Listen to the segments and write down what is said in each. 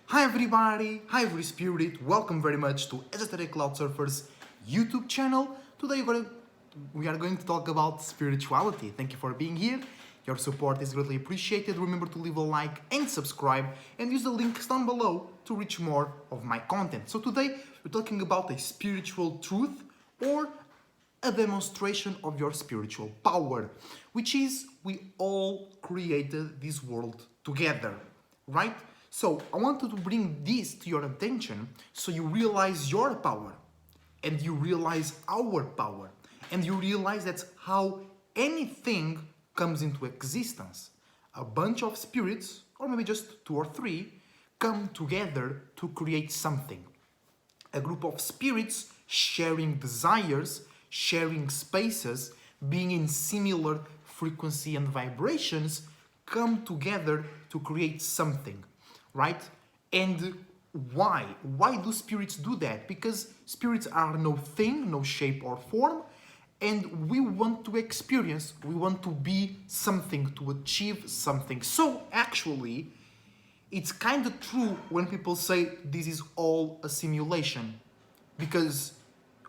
Hi everybody, hi every spirit, welcome very much to Esoteric Cloud Surfer's YouTube channel. Today we are going to talk about spirituality. Thank you for being here. Your support is greatly appreciated. Remember to leave a like and subscribe and use the links down below to reach more of my content. So today we're talking about a spiritual truth or a demonstration of your spiritual power, which is we all created this world together, right? So I wanted to bring this to your attention so you realize your power and you realize our power and you realize that's how anything comes into existence. A bunch of spirits, or maybe just two or three, come together to create something. A group of spirits sharing desires, sharing spaces, being in similar frequency and vibrations, come together to create something, right? And why? Why do spirits do that? Because spirits are no thing, no shape or form, and we want to experience, we want to be something, to achieve something. So actually, it's kind of true when people say this is all a simulation, because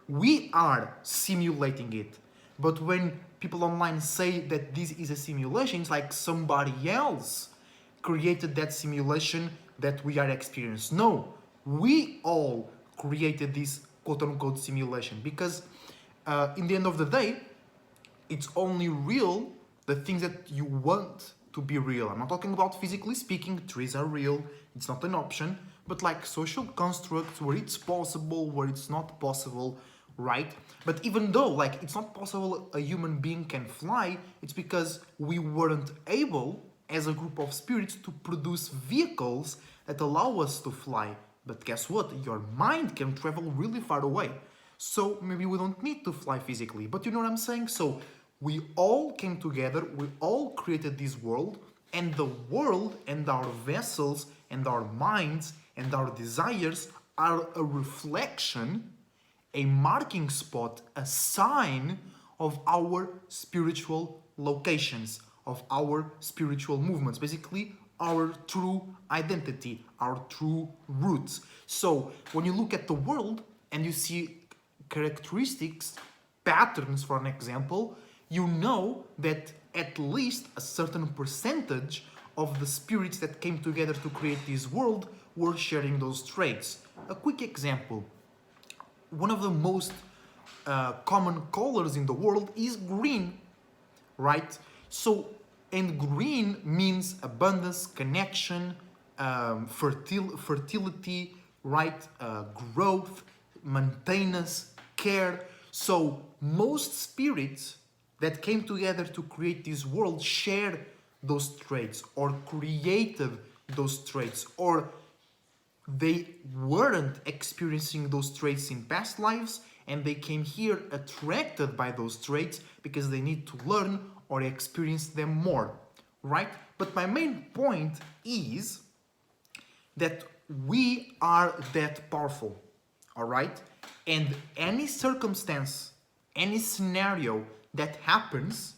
we are simulating it. But when people online say that this is a simulation, it's like somebody else created that simulation that we are experiencing. No, we all created this quote-unquote simulation, because in the end of the day, it's only real the things that you want to be real. I'm not talking about physically speaking, trees are real, it's not an option, but like social constructs where it's possible, where it's not possible, right? But even though like it's not possible a human being can fly, it's because we weren't able as a group of spirits to produce vehicles that allow us to fly. But guess what? Your mind can travel really far away. So maybe we don't need to fly physically, but you know what I'm saying? So we all came together, we all created this world, and the world and our vessels and our minds and our desires are a reflection, a marking spot, a sign of our spiritual locations, of our spiritual movements, basically our true identity, our true roots. So when you look at the world and you see characteristics, patterns for an example, you know that at least a certain percentage of the spirits that came together to create this world were sharing those traits. A quick example, one of the most common colors in the world is green, right? So, and green means abundance, connection, fertility, right? Growth, maintenance, care. So most spirits that came together to create this world share those traits or created those traits, or they weren't experiencing those traits in past lives and they came here attracted by those traits because they need to learn or experience them more, right? But my main point is that we are that powerful, all right? And any circumstance, any scenario that happens,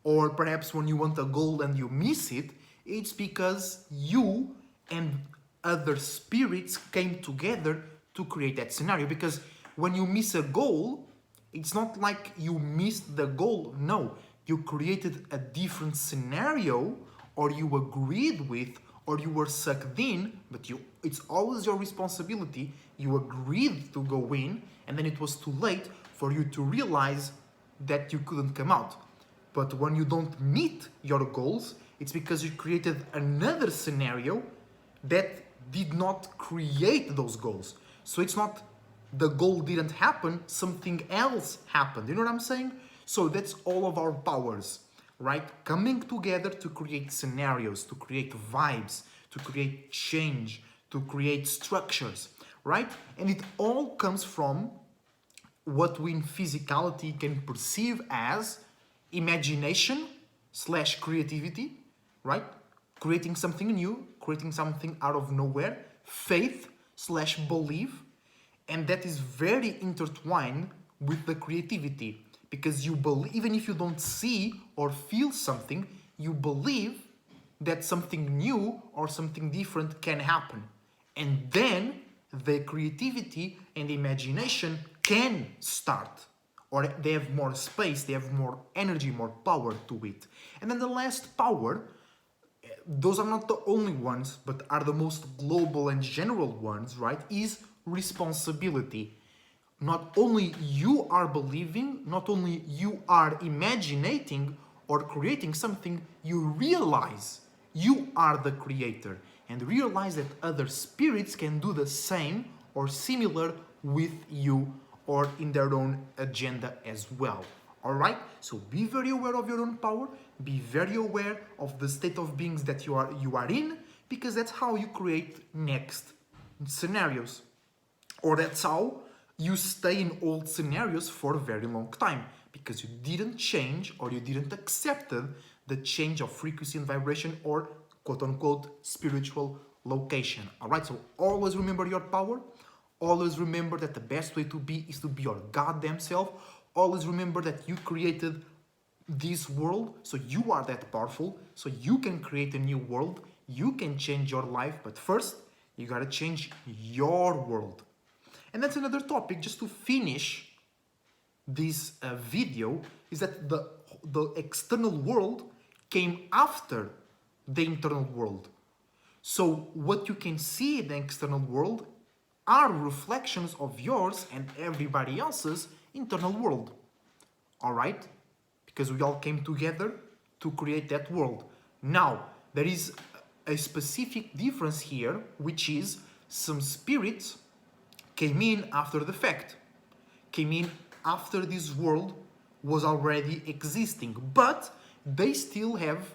or perhaps when you want a goal and you miss it, it's because you and other spirits came together to create that scenario. Because when you miss a goal, it's not like you missed the goal. No, you created a different scenario, or you agreed with, or you were sucked in, but it's always your responsibility. You agreed to go in, and then it was too late for you to realize that you couldn't come out. But when you don't meet your goals, it's because you created another scenario that did not create those goals. So it's not the goal didn't happen, something else happened. You know what I'm saying? So that's all of our powers, right? Coming together to create scenarios, to create vibes, to create change, to create structures, right? And it all comes from what we in physicality can perceive as imagination slash creativity, right? Creating something new, creating something out of nowhere, faith slash belief, and that is very intertwined with the creativity, because you believe, even if you don't see or feel something, you believe that something new or something different can happen. And then the creativity and the imagination can start. Or they have more space, they have more energy, more power to it. And then the last power, those are not the only ones, but are the most global and general ones, right? Is responsibility. Not only you are believing, not only you are imagining or creating something, you realize you are the creator and realize that other spirits can do the same or similar with you or in their own agenda as well. Alright? So be very aware of your own power, be very aware of the state of beings that you are in, because that's how you create next scenarios. Or that's how you stay in old scenarios for a very long time, because you didn't change or you didn't accept the change of frequency and vibration or quote-unquote spiritual location. Alright, so always remember your power. Always remember that the best way to be is to be your goddamn self. Always remember that you created this world, so you are that powerful, so you can create a new world, you can change your life, but first, you gotta change your world. And that's another topic, just to finish this video, is that the external world came after the internal world. So what you can see in the external world are reflections of yours and everybody else's internal world. Alright? Because we all came together to create that world. Now, there is a specific difference here, which is some spirits came in after the fact. Came in after this world was already existing. But they still have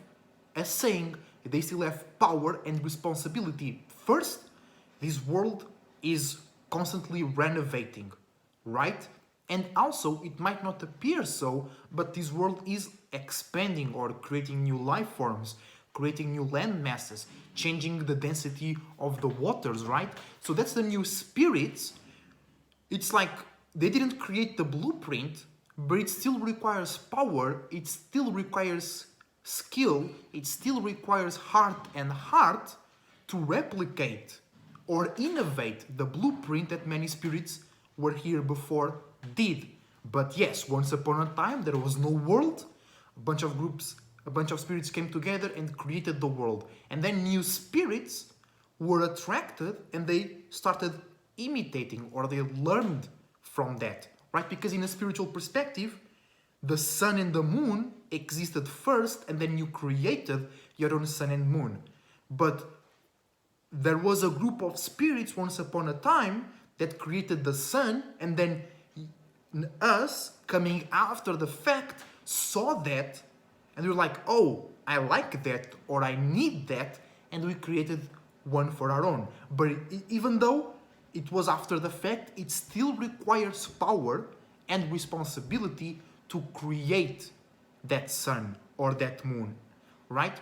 a saying, they still have power and responsibility. First, this world is constantly renovating, right? And also, it might not appear so, but this world is expanding or creating new life forms, creating new land masses, changing the density of the waters, right? So that's the new spirits. It's like they didn't create the blueprint, but it still requires power, it still requires skill, it still requires heart to replicate or innovate the blueprint that many spirits were here before did. But yes, once upon a time there was no world, a bunch of spirits came together and created the world. And then new spirits were attracted and they started imitating, or they learned from that, right? Because in a spiritual perspective, the sun and the moon existed first and then you created your own sun and moon. But there was a group of spirits once upon a time that created the sun, and then us coming after the fact saw that and we were like, oh, I like that or I need that, and we created one for our own. But even though it was after the fact, it still requires power and responsibility to create that sun or that moon, right?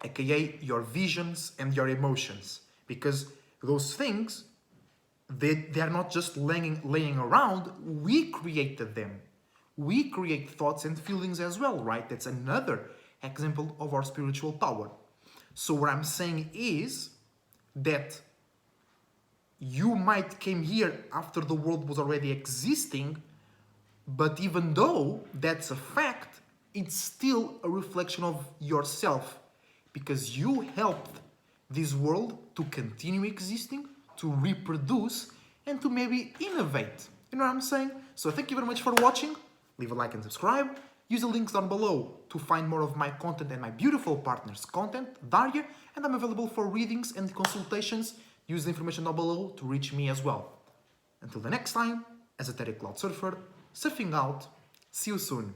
AKA your visions and your emotions, because those things, they are not just laying around, we created them. We create thoughts and feelings as well, right? That's another example of our spiritual power. So what I'm saying is that you might came here after the world was already existing, but even though that's a fact, it's still a reflection of yourself, because you helped this world to continue existing, to reproduce, and to maybe innovate. You know what I'm saying? So thank you very much for watching. Leave a like and subscribe. Use the links down below to find more of my content and my beautiful partner's content, Daria, and I'm available for readings and consultations. Use the information down below to reach me as well. Until the next time, Esoteric Cloud Surfer, surfing out. See you soon.